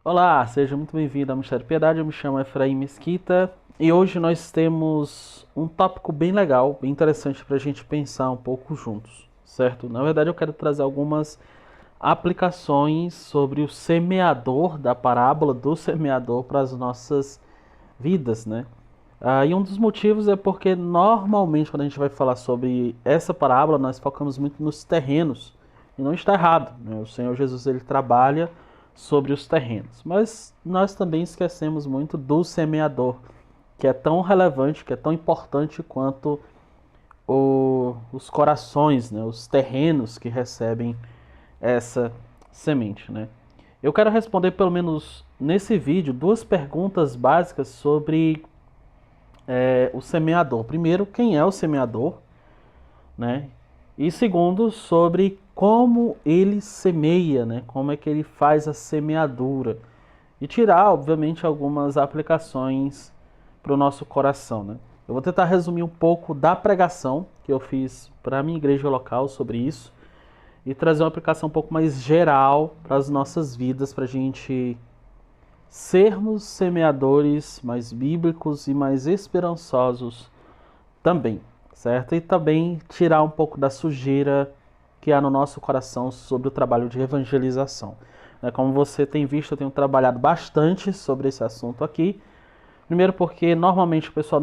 Olá, seja muito bem-vindo ao Mistério de Piedade. Eu me chamo Efraim Mesquita e hoje nós temos um tópico bem legal, bem interessante para a gente pensar um pouco juntos, certo? Na verdade, eu quero trazer algumas aplicações sobre o semeador, da parábola do semeador para as nossas vidas, né? E um dos motivos é porque normalmente quando a gente vai falar sobre essa parábola, nós focamos muito nos terrenos. E não está errado, né? O Senhor Jesus ele trabalha sobre os terrenos. Mas nós também esquecemos muito do semeador, que é tão relevante, que é tão importante quanto os corações, né? Os terrenos que recebem essa semente, né? Eu quero responder pelo menos nesse vídeo duas perguntas básicas sobre o semeador. Primeiro, quem é o semeador, né? E segundo, sobre como ele semeia, né? Como é que ele faz a semeadura. E tirar, obviamente, algumas aplicações para o nosso coração, né? Eu vou tentar resumir um pouco da pregação que eu fiz para a minha igreja local sobre isso e trazer uma aplicação um pouco mais geral para as nossas vidas, para a gente sermos semeadores mais bíblicos e mais esperançosos também, certo? E também tirar um pouco da sujeira que há no nosso coração sobre o trabalho de evangelização. Como você tem visto, eu tenho trabalhado bastante sobre esse assunto aqui. Primeiro porque normalmente o pessoal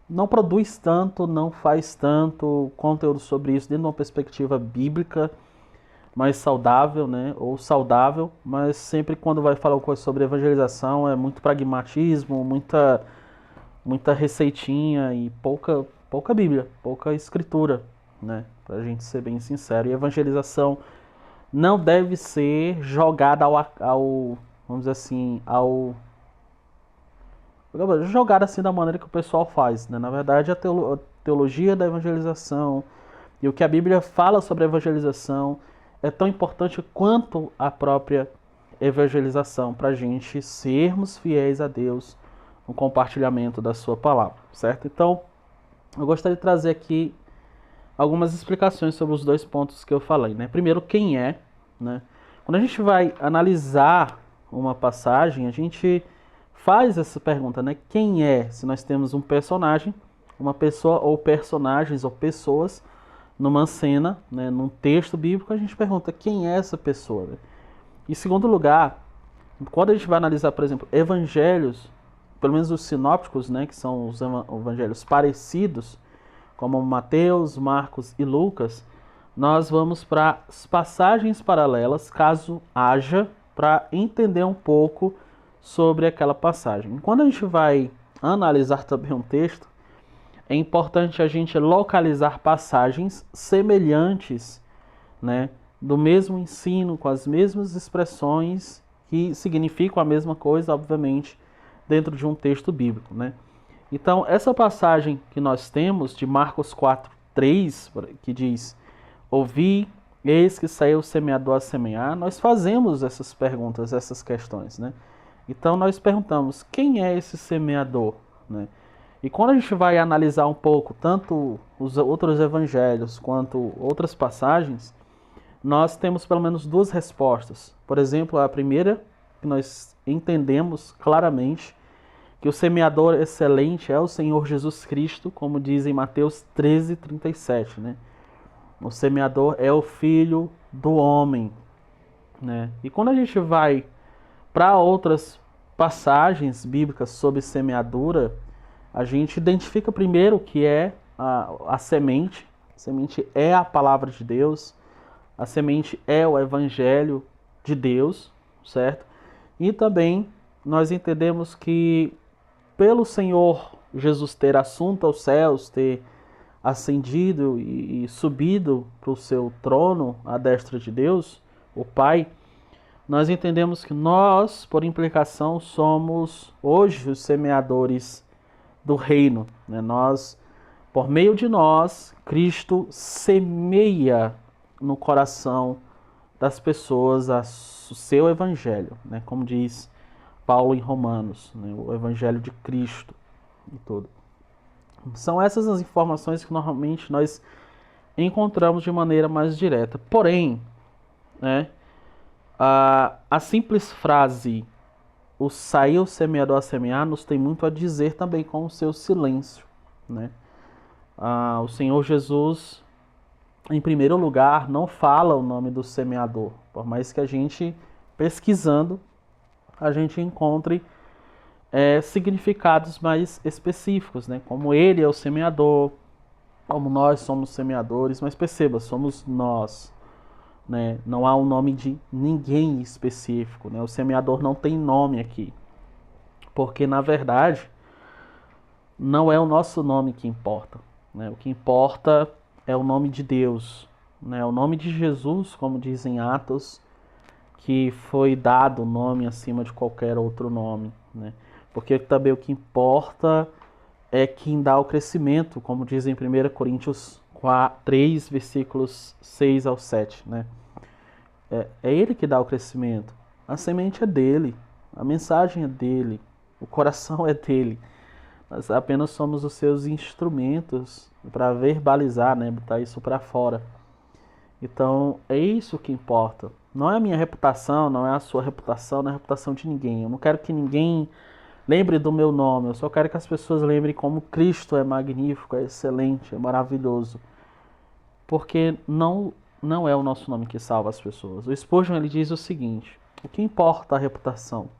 não produz tanto, não faz tanto conteúdo sobre isso dentro de uma perspectiva bíblica mais saudável, né? Ou saudável, mas sempre quando vai falar coisa sobre evangelização é muito pragmatismo, muita receitinha e pouca Bíblia, pouca escritura, né? Pra gente ser bem sincero. E evangelização não deve ser jogada vamos dizer assim, jogada assim da maneira que o pessoal faz, né? Na verdade, a teologia da evangelização e o que a Bíblia fala sobre a evangelização é tão importante quanto a própria evangelização para a gente sermos fiéis a Deus no compartilhamento da sua palavra, certo? Então, eu gostaria de trazer aqui algumas explicações sobre os dois pontos que eu falei, né? Primeiro, quem é, né? Quando a gente vai analisar uma passagem, a gente faz essa pergunta, né? Quem é? Se nós temos um personagem, uma pessoa ou personagens ou pessoas numa cena, né, num texto bíblico, a gente pergunta quem é essa pessoa, né? Em segundo lugar, quando a gente vai analisar, por exemplo, evangelhos, pelo menos os sinópticos, né, que são os evangelhos parecidos, como Mateus, Marcos e Lucas, nós vamos para as passagens paralelas, caso haja, para entender um pouco sobre aquela passagem. Quando a gente vai analisar também um texto, é importante a gente localizar passagens semelhantes, né, do mesmo ensino, com as mesmas expressões que significam a mesma coisa, obviamente, dentro de um texto bíblico, né? Então, essa passagem que nós temos de Marcos 4:3, que diz: Ouvi, eis que saiu o semeador a semear, nós fazemos essas perguntas, essas questões, né? Então, nós perguntamos: quem é esse semeador, né? E quando a gente vai analisar um pouco tanto os outros evangelhos quanto outras passagens, nós temos pelo menos duas respostas. Por exemplo, a primeira, que nós entendemos claramente, que o semeador excelente é o Senhor Jesus Cristo, como diz em Mateus 13:37, né? O semeador é o filho do homem, né? E quando a gente vai para outras passagens bíblicas sobre semeadura, a gente identifica primeiro que é a semente. A semente é a palavra de Deus. A semente é o evangelho de Deus, certo? E também nós entendemos que pelo Senhor Jesus ter assunto aos céus, ter ascendido e subido para o seu trono à destra de Deus, o Pai, nós entendemos que nós, por implicação, somos hoje os semeadores do reino, né? Por meio de nós, Cristo semeia no coração das pessoas o seu evangelho, né? Como diz Paulo em Romanos, né? O evangelho de Cristo e tudo. São essas as informações que normalmente nós encontramos de maneira mais direta. Porém, né, A simples frase, o saiu o semeador a semear, nos tem muito a dizer também com o seu silêncio, né? O Senhor Jesus, em primeiro lugar, não fala o nome do semeador, por mais que a gente, pesquisando, a gente encontre significados mais específicos, né? Como ele é o semeador, como nós somos semeadores, mas perceba, somos nós, né? Não há um nome de ninguém específico, né? O semeador não tem nome aqui, porque na verdade não é o nosso nome que importa, né? O que importa é o nome de Deus, né? O nome de Jesus, como dizem Atos, que foi dado o nome acima de qualquer outro nome, né? Porque também o que importa é quem dá o crescimento, como diz em 1 Coríntios 3, versículos 6 ao 7, né? É ele que dá o crescimento. A semente é dele, a mensagem é dele, o coração é dele. Nós apenas somos os seus instrumentos para verbalizar, né? Botar isso para fora. Então, é isso que importa. Não é a minha reputação, não é a sua reputação, não é a reputação de ninguém. Eu não quero que ninguém lembre do meu nome. Eu só quero que as pessoas lembrem como Cristo é magnífico, é excelente, é maravilhoso. Porque não é o nosso nome que salva as pessoas. O Spurgeon ele diz o seguinte: o que importa a reputação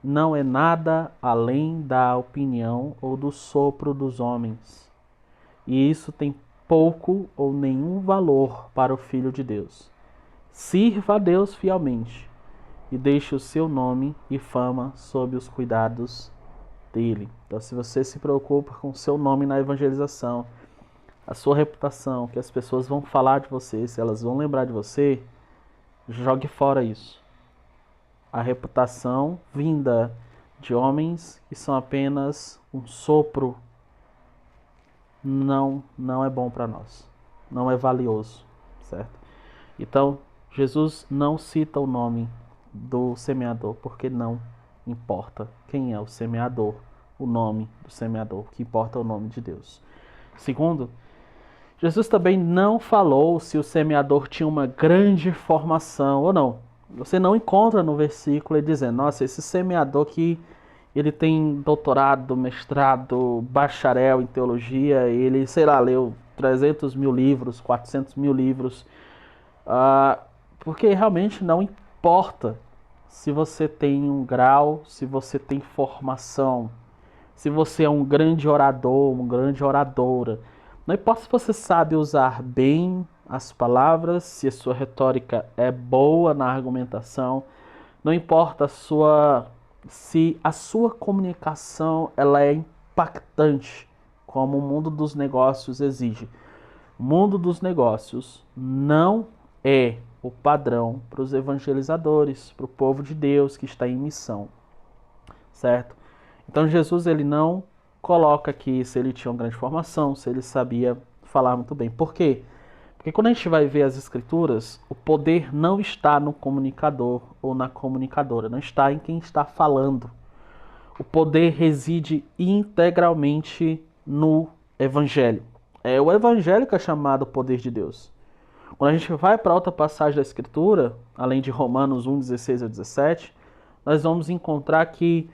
não é nada além da opinião ou do sopro dos homens. E isso tem pouco ou nenhum valor para o Filho de Deus. Sirva a Deus fielmente e deixe o seu nome e fama sob os cuidados dele. Então, se você se preocupa com o seu nome na evangelização, a sua reputação, que as pessoas vão falar de você, se elas vão lembrar de você, jogue fora isso. A reputação vinda de homens que são apenas um sopro não é bom para nós. Não é valioso, certo? Então, Jesus não cita o nome do semeador, porque não importa quem é o semeador, o nome do semeador, o que importa é o nome de Deus. Segundo, Jesus também não falou se o semeador tinha uma grande formação ou não. Você não encontra no versículo ele dizendo, nossa, esse semeador que ele tem doutorado, mestrado, bacharel em teologia, ele, sei lá, leu 300 mil livros, 400 mil livros, porque realmente não importa se você tem um grau, se você tem formação, se você é um grande orador, uma grande oradora. Não importa se você sabe usar bem as palavras, se a sua retórica é boa na argumentação, não importa se a sua comunicação ela é impactante, como o mundo dos negócios exige. O mundo dos negócios não é o padrão para os evangelizadores, para o povo de Deus que está em missão, certo? Então Jesus ele não coloca aqui se ele tinha uma grande formação, se ele sabia falar muito bem. Por quê? Porque quando a gente vai ver as escrituras, o poder não está no comunicador ou na comunicadora, não está em quem está falando. O poder reside integralmente no evangelho. É o evangelho que é chamado poder de Deus. Quando a gente vai para outra passagem da escritura, além de Romanos 1, 16 a 17, nós vamos encontrar que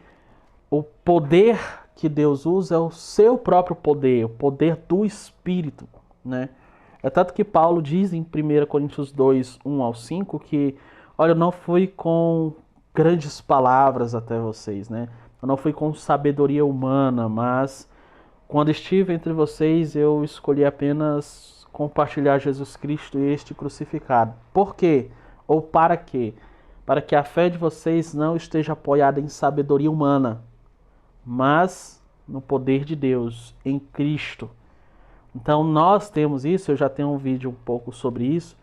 o poder que Deus usa é o seu próprio poder, o poder do Espírito, né? É tanto que Paulo diz em 1 Coríntios 2, 1 ao 5, que, olha, eu não fui com grandes palavras até vocês, né? Eu não fui com sabedoria humana, mas quando estive entre vocês, eu escolhi apenas compartilhar Jesus Cristo e este crucificado. Por quê? Ou para quê? Para que a fé de vocês não esteja apoiada em sabedoria humana, mas no poder de Deus, em Cristo. Então nós temos isso, eu já tenho um vídeo um pouco sobre isso,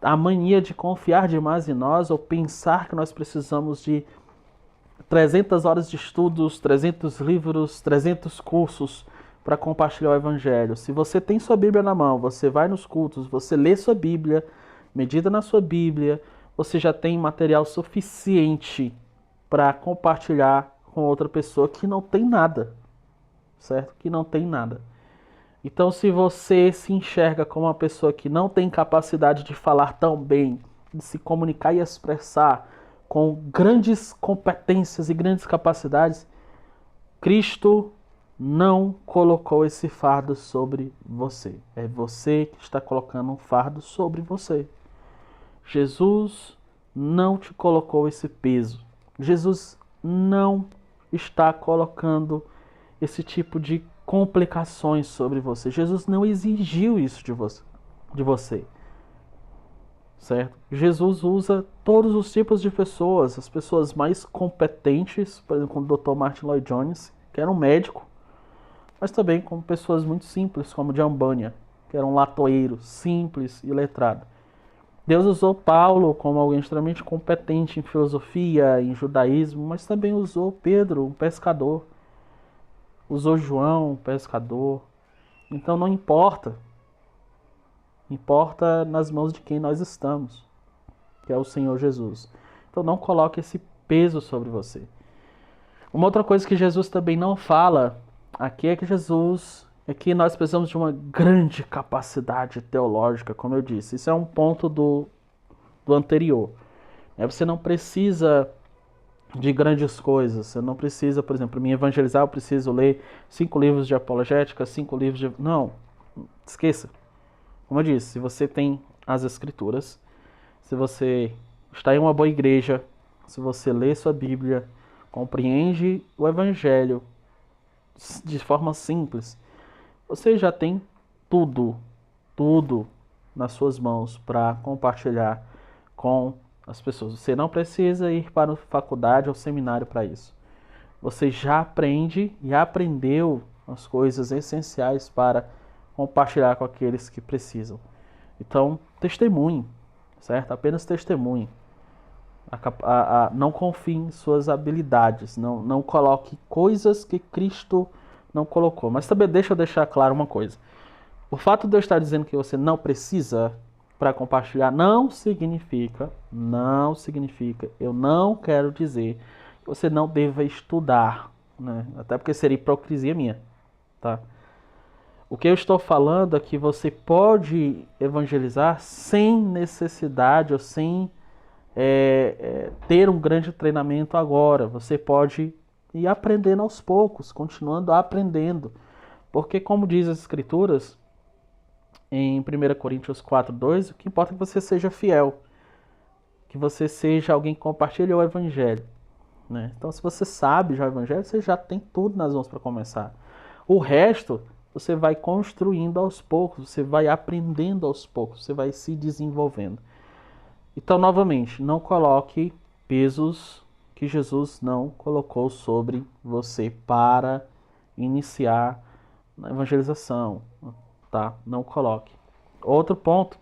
a mania de confiar demais em nós ou pensar que nós precisamos de 300 horas de estudos, 300 livros, 300 cursos para compartilhar o Evangelho. Se você tem sua Bíblia na mão, você vai nos cultos, você lê sua Bíblia, medita na sua Bíblia, você já tem material suficiente para compartilhar com outra pessoa que não tem nada, certo? Que não tem nada. Então, se você se enxerga como uma pessoa que não tem capacidade de falar tão bem de se comunicar e expressar com grandes competências e grandes capacidades, Cristo não colocou esse fardo sobre você. É você que está colocando um fardo sobre você. Jesus não te colocou esse peso. Jesus não está colocando esse tipo de complicações sobre você. Jesus não exigiu isso de você. Certo? Jesus usa todos os tipos de pessoas, as pessoas mais competentes, por exemplo, como o Dr. Martin Lloyd Jones, que era um médico, mas também com pessoas muito simples, como John Bunyan, que era um latoeiro simples e letrado. Deus usou Paulo como alguém extremamente competente em filosofia, em judaísmo, mas também usou Pedro, um pescador. Usou João, um pescador. Então não importa. Importa nas mãos de quem nós estamos, que é o Senhor Jesus. Então não coloque esse peso sobre você. Uma outra coisa que Jesus também não fala aqui é que nós precisamos de uma grande capacidade teológica, como eu disse. Isso é um ponto do anterior. Você não precisa de grandes coisas. Você não precisa, por exemplo, para me evangelizar, eu preciso ler 5 livros de apologética, 5 livros de... Não, esqueça. Como eu disse, se você tem as escrituras, se você está em uma boa igreja, se você lê sua Bíblia, compreende o evangelho de forma simples, você já tem tudo nas suas mãos para compartilhar com as pessoas. Você não precisa ir para a faculdade ou seminário para isso. Você já aprende e aprendeu as coisas essenciais para compartilhar com aqueles que precisam. Então, testemunhe, certo? Apenas testemunhe. Não confie em suas habilidades. Não coloque coisas que Cristo não colocou. Mas também deixa eu deixar claro uma coisa. O fato de eu estar dizendo que você não precisa para compartilhar não significa, eu não quero dizer que você não deva estudar, né? Até porque seria hipocrisia minha, tá? O que eu estou falando é que você pode evangelizar sem necessidade ou sem ter um grande treinamento agora. Você pode ir aprendendo aos poucos, continuando aprendendo. Porque, como diz as Escrituras, em 1 Coríntios 4:2, o que importa é que você seja fiel, que você seja alguém que compartilhe o Evangelho, né? Então, se você sabe já o Evangelho, você já tem tudo nas mãos para começar. O resto, você vai construindo aos poucos, você vai aprendendo aos poucos, você vai se desenvolvendo. Então, novamente, não coloque pesos que Jesus não colocou sobre você para iniciar na evangelização, tá? Não coloque. Outro ponto,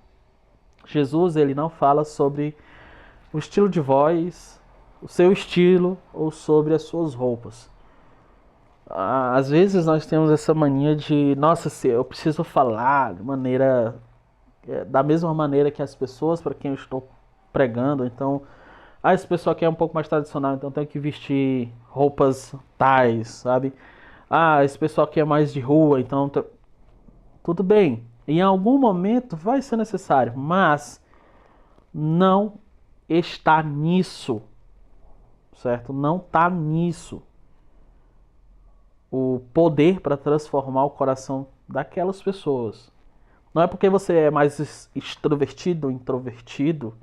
Jesus ele não fala sobre o estilo de voz, o seu estilo ou sobre as suas roupas. Às vezes nós temos essa mania de, nossa, se eu preciso falar de maneira da mesma maneira que as pessoas para quem eu estou pregando. Então, esse pessoal aqui é um pouco mais tradicional, então tem que vestir roupas tais, sabe? Esse pessoal aqui é mais de rua, então tudo bem. Em algum momento vai ser necessário, mas não está nisso, certo? Não está nisso o poder para transformar o coração daquelas pessoas. Não é porque você é mais extrovertido ou introvertido,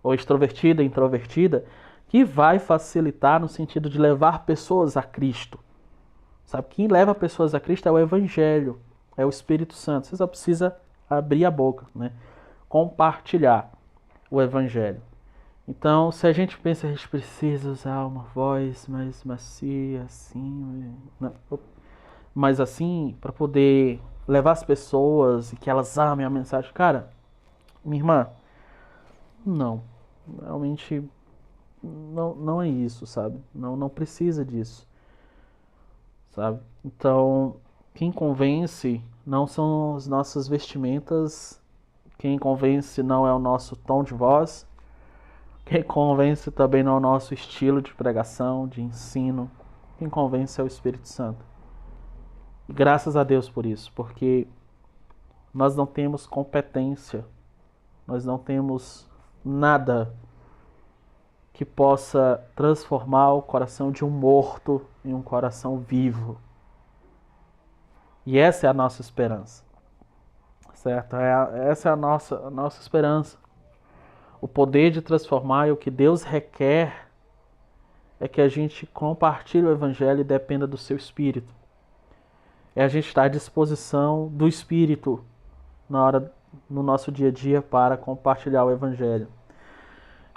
ou extrovertida, introvertida, que vai facilitar no sentido de levar pessoas a Cristo. Sabe, quem leva pessoas a Cristo é o Evangelho, é o Espírito Santo. Você só precisa abrir a boca, né? Compartilhar o Evangelho. Então, se a gente pensa que a gente precisa usar uma voz mais macia, assim, mas assim, para poder levar as pessoas e que elas amem a mensagem. Cara, minha irmã, não. Realmente não é isso, sabe? Não precisa disso, sabe? Então, quem convence não são as nossas vestimentas, quem convence não é o nosso tom de voz, quem convence também não é o nosso estilo de pregação, de ensino, quem convence é o Espírito Santo. E graças a Deus por isso, porque nós não temos competência, nós nada que possa transformar o coração de um morto em um coração vivo. E essa é a nossa esperança, certo? Essa é a nossa esperança. O poder de transformar e o que Deus requer é que a gente compartilhe o Evangelho e dependa do seu Espírito. É a gente estar à disposição do Espírito no nosso dia a dia para compartilhar o Evangelho.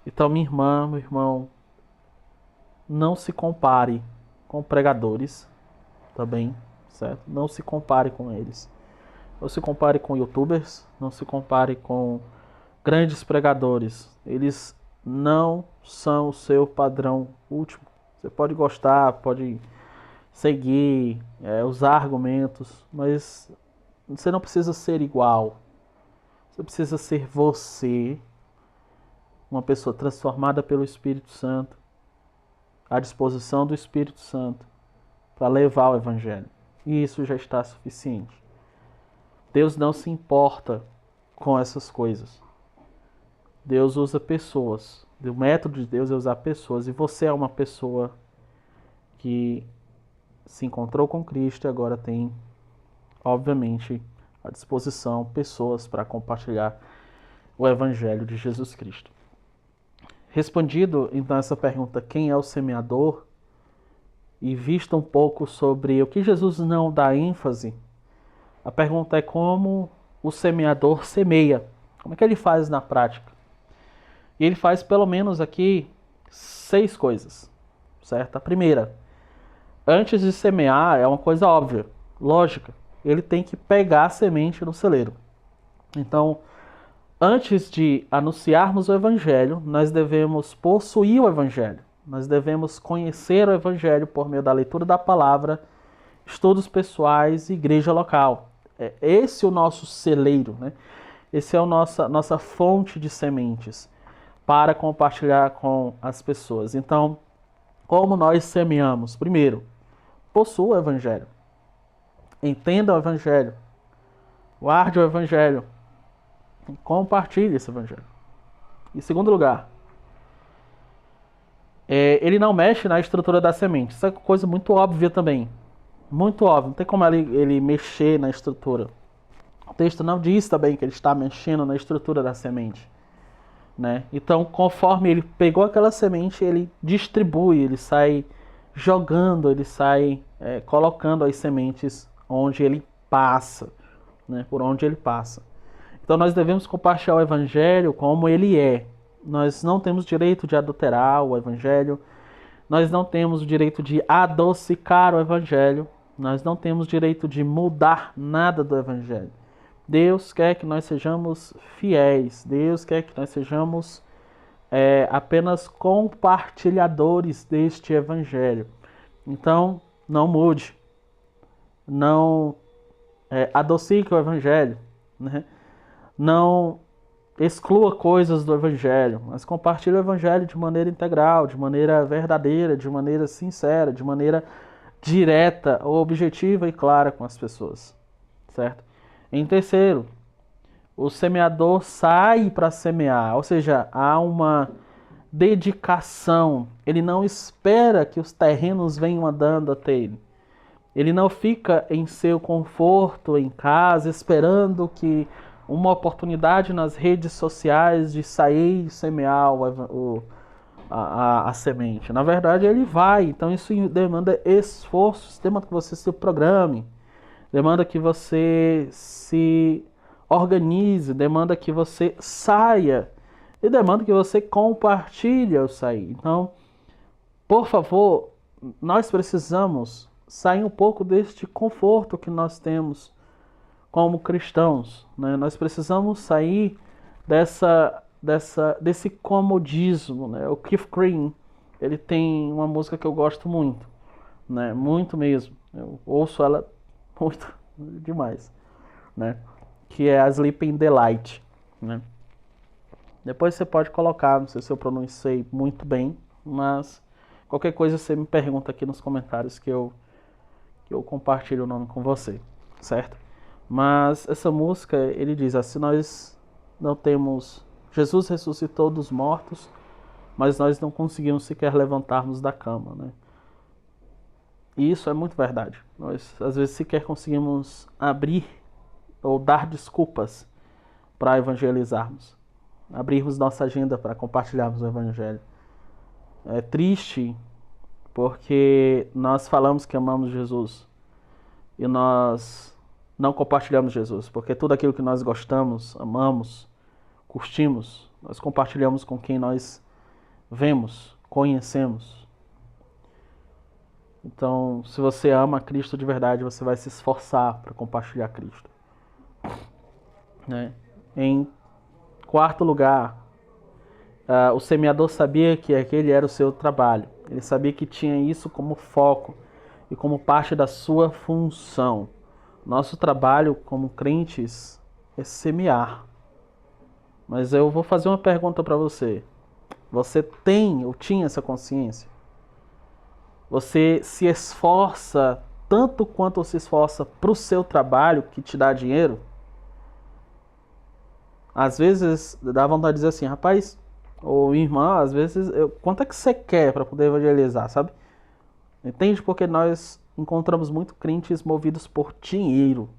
Então, minha irmã, meu irmão, não se compare com pregadores, tá bem? Certo? Não se compare com eles. Não se compare com YouTubers, não se compare com grandes pregadores. Eles não são o seu padrão último. Você pode gostar, pode seguir, usar argumentos, mas você não precisa ser igual. Você precisa ser você, uma pessoa transformada pelo Espírito Santo, à disposição do Espírito Santo, para levar o Evangelho. E isso já está suficiente. Deus não se importa com essas coisas. Deus usa pessoas. O método de Deus é usar pessoas. E você é uma pessoa que se encontrou com Cristo e agora tem, obviamente, à disposição pessoas para compartilhar o Evangelho de Jesus Cristo. Respondido, então, essa pergunta, quem é o semeador? E visto um pouco sobre o que Jesus não dá ênfase, a pergunta é como o semeador semeia. Como é que ele faz na prática? E ele faz pelo menos aqui 6 coisas, certo? A primeira, antes de semear, é uma coisa óbvia, lógica. Ele tem que pegar a semente no celeiro. Então, antes de anunciarmos o Evangelho, nós devemos possuir o Evangelho. Nós devemos conhecer o Evangelho por meio da leitura da palavra, estudos pessoais e igreja local. Esse é o nosso celeiro, né? Esse é a nossa fonte de sementes para compartilhar com as pessoas. Então, como nós semeamos? Primeiro, possua o Evangelho. Entenda o Evangelho. Guarde o Evangelho. Compartilhe esse Evangelho. Em segundo lugar, ele não mexe na estrutura da semente. Isso é coisa muito óbvia também. Muito óbvio. Não tem como ele mexer na estrutura. O texto não diz também que ele está mexendo na estrutura da semente, né? Então, conforme ele pegou aquela semente, ele distribui, ele sai jogando, ele sai colocando as sementes onde ele passa, né? Por onde ele passa. Então, nós devemos compartilhar o Evangelho como ele é. Nós não temos direito de adulterar o Evangelho. Nós não temos o direito de adocicar o Evangelho. Nós não temos direito de mudar nada do Evangelho. Deus quer que nós sejamos fiéis. Deus quer que nós sejamos apenas compartilhadores deste Evangelho. Então, não mude. Não adocique o Evangelho, né? Não exclua coisas do Evangelho, mas compartilhe o Evangelho de maneira integral, de maneira verdadeira, de maneira sincera, de maneira direta, objetiva e clara com as pessoas, certo? Em terceiro, o semeador sai para semear, ou seja, há uma dedicação. Ele não espera que os terrenos venham andando até ele. Ele não fica em seu conforto em casa, esperando que uma oportunidade nas redes sociais de sair e semear a semente. Na verdade, ele vai. Então, isso demanda esforço, demanda que você se programe, demanda que você se organize, demanda que você saia e demanda que você compartilhe ao sair. Então, por favor, nós precisamos sair um pouco deste conforto que nós temos como cristãos, né? Nós precisamos sair desse comodismo, né? O Keith Green, ele tem uma música que eu gosto muito, né? Muito mesmo. Eu ouço ela muito demais, né? Que é a Sleeping Delight, né? Depois você pode colocar, não sei se eu pronunciei muito bem, mas qualquer coisa você me pergunta aqui nos comentários que eu compartilho o nome com você, certo? Mas essa música, ele diz assim, nós não temos Jesus ressuscitou dos mortos, mas nós não conseguimos sequer levantarmos da cama, né? E isso é muito verdade. Nós, às vezes, sequer conseguimos abrir ou dar desculpas para evangelizarmos, abrirmos nossa agenda para compartilharmos o Evangelho. É triste porque nós falamos que amamos Jesus e nós não compartilhamos Jesus, porque tudo aquilo que nós gostamos, amamos, curtimos, nós compartilhamos com quem nós vemos, conhecemos. Então, se você ama Cristo de verdade, você vai se esforçar para compartilhar Cristo, né? Em quarto lugar, o semeador sabia que aquele era o seu trabalho. Ele sabia que tinha isso como foco e como parte da sua função. Nosso trabalho como crentes é semear. Mas eu vou fazer uma pergunta para você. Você tem ou tinha essa consciência? Você se esforça tanto quanto se esforça para o seu trabalho que te dá dinheiro? Às vezes dá vontade de dizer assim, rapaz, ou irmã, às vezes, quanto é que você quer para poder evangelizar, sabe? Entende? Porque nós encontramos muito crentes movidos por dinheiro.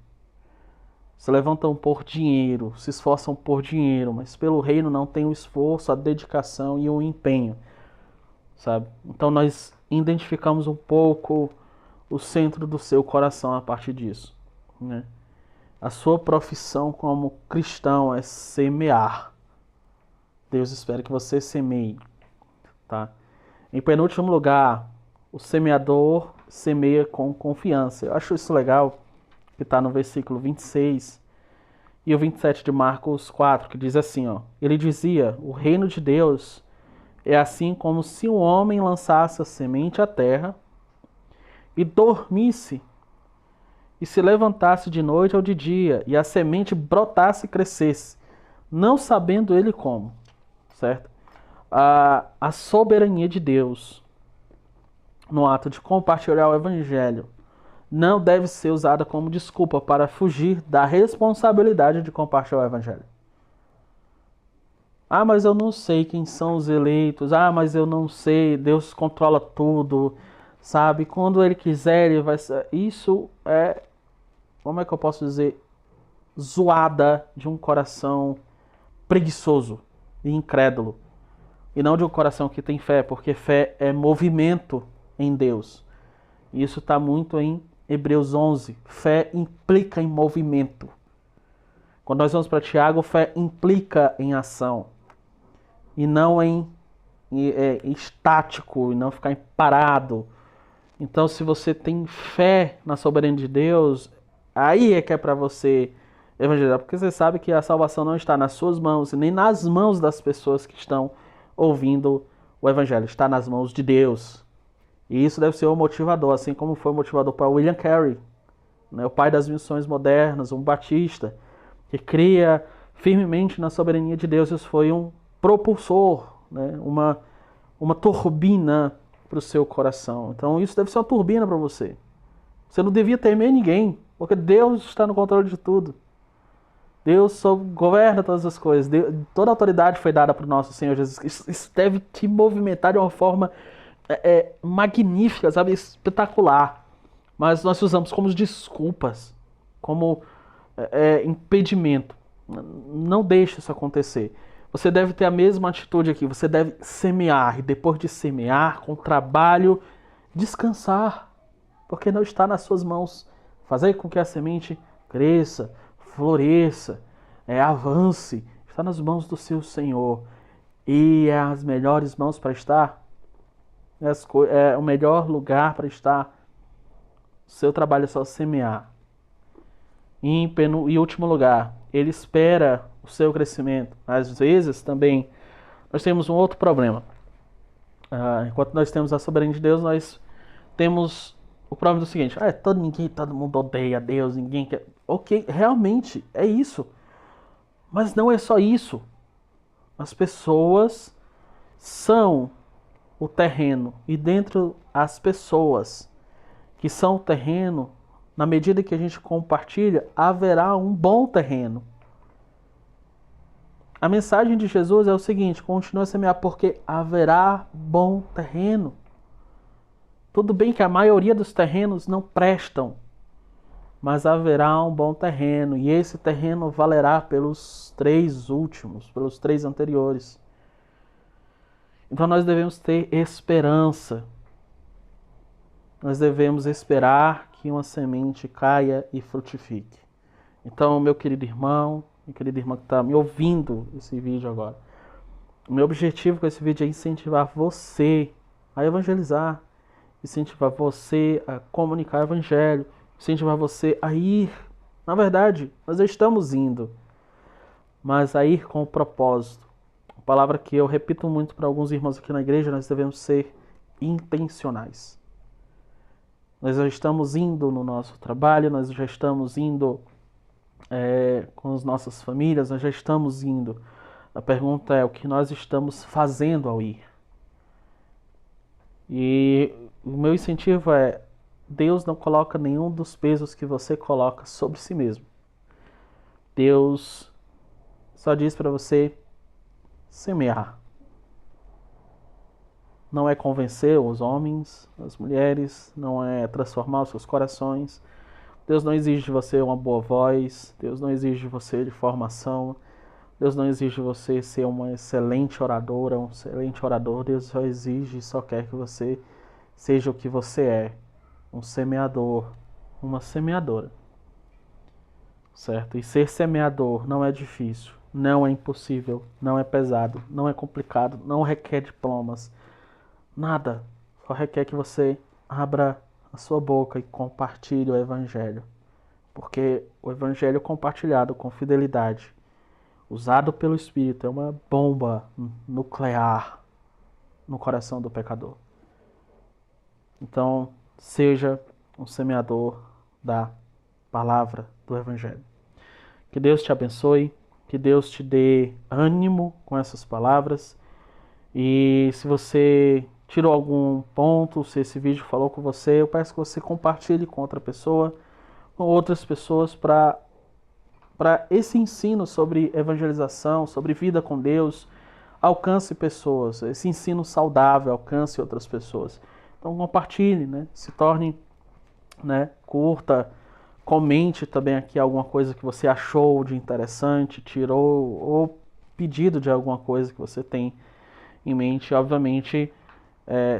Se levantam por dinheiro, se esforçam por dinheiro, mas pelo reino não tem o esforço, a dedicação e o empenho, sabe? Então nós identificamos um pouco o centro do seu coração a partir disso, né? A sua profissão como cristão é semear. Deus espera que você semeie, tá? Em penúltimo lugar, o semeador semeia com confiança. Eu acho isso legal, que está no versículo 26 e o 27 de Marcos 4, que diz assim, ó. Ele dizia, o reino de Deus é assim como se um homem lançasse a semente à terra e dormisse, e se levantasse de noite ou de dia, e a semente brotasse e crescesse, não sabendo ele como, certo? A soberania de Deus no ato de compartilhar o Evangelho não deve ser usada como desculpa para fugir da responsabilidade de compartilhar o Evangelho. Ah, mas eu não sei quem são os eleitos. Ah, mas eu não sei. Deus controla tudo, sabe? Quando Ele quiser, Ele vai... Isso é, como é que eu posso dizer? Zoada de um coração preguiçoso e incrédulo. E não de um coração que tem fé, porque fé é movimento em Deus. E isso está muito em Hebreus 11. Fé implica em movimento. Quando nós vamos para Tiago, fé implica em ação. E não em estático, e não ficar parado. Então, se você tem fé na soberania de Deus, aí é que é para você evangelizar. Porque você sabe que a salvação não está nas suas mãos, e nem nas mãos das pessoas que estão ouvindo o evangelho. Está nas mãos de Deus. E isso deve ser um motivador, assim como foi o motivador para William Carey, né, o pai das missões modernas, um batista, que cria firmemente na soberania de Deus. Isso foi um propulsor, né, uma turbina para o seu coração. Então isso deve ser uma turbina para você. Você não devia temer ninguém, porque Deus está no controle de tudo. Deus governa todas as coisas. Toda a autoridade foi dada para o nosso Senhor Jesus Cristo. Isso deve te movimentar de uma forma magnífica, sabe? Espetacular. Mas nós usamos como desculpas, como impedimento. Não deixe isso acontecer. Você deve ter a mesma atitude aqui. Você deve semear. E depois de semear, com trabalho, descansar. Porque não está nas suas mãos. Fazer com que a semente cresça, floresça, avance. Está nas mãos do seu Senhor. E é as melhores mãos para estar. É o melhor lugar para estar. O seu trabalho é só semear. E último lugar, ele espera o seu crescimento. Às vezes também nós temos um outro problema. Enquanto nós temos a soberania de Deus, nós temos o problema do seguinte: todo mundo odeia Deus, ninguém quer. Ok, realmente é isso. Mas não é só isso. As pessoas são o terreno. E dentro as pessoas que são o terreno, na medida que a gente compartilha, haverá um bom terreno. A mensagem de Jesus é o seguinte: continue a semear porque haverá bom terreno. Tudo bem que a maioria dos terrenos não prestam, mas haverá um bom terreno, e esse terreno valerá pelos 3 últimos, pelos 3 anteriores. Então nós devemos ter esperança. Nós devemos esperar que uma semente caia e frutifique. Então, meu querido irmão, minha querida irmã que está me ouvindo esse vídeo agora, o meu objetivo com esse vídeo é incentivar você a evangelizar, incentivar você a comunicar o evangelho, incentivar você a ir. Na verdade, nós já estamos indo, mas a ir com o propósito. A palavra que eu repito muito para alguns irmãos aqui na igreja: nós devemos ser intencionais. Nós já estamos indo no nosso trabalho, nós já estamos indo com as nossas famílias, nós já estamos indo. A pergunta é o que nós estamos fazendo ao ir. E o meu incentivo é: Deus não coloca nenhum dos pesos que você coloca sobre si mesmo. Deus só diz para você semear. Não é convencer os homens, as mulheres, não é transformar os seus corações. Deus não exige de você uma boa voz, Deus não exige de você de formação, Deus não exige de você ser uma excelente oradora, um excelente orador. Deus só exige, só quer que você seja o que você é, um semeador, uma semeadora. Certo? E ser semeador não é difícil, não é impossível, não é pesado, não é complicado, não requer diplomas, nada. Só requer que você abra a sua boca e compartilhe o Evangelho. Porque o Evangelho compartilhado com fidelidade, usado pelo Espírito, é uma bomba nuclear no coração do pecador. Então, seja um semeador da palavra do Evangelho. Que Deus te abençoe, que Deus te dê ânimo com essas palavras. E se você tirou algum ponto, se esse vídeo falou com você, eu peço que você compartilhe com outra pessoa, com outras pessoas, para esse ensino sobre evangelização, sobre vida com Deus, alcance pessoas. Esse ensino saudável alcance outras pessoas. Então compartilhe, né? Se torne, né? Curta, comente também aqui alguma coisa que você achou de interessante, tirou, ou pedido de alguma coisa que você tem em mente. Obviamente,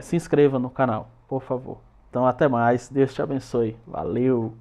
se inscreva no canal, por favor. Então até mais, Deus te abençoe. Valeu!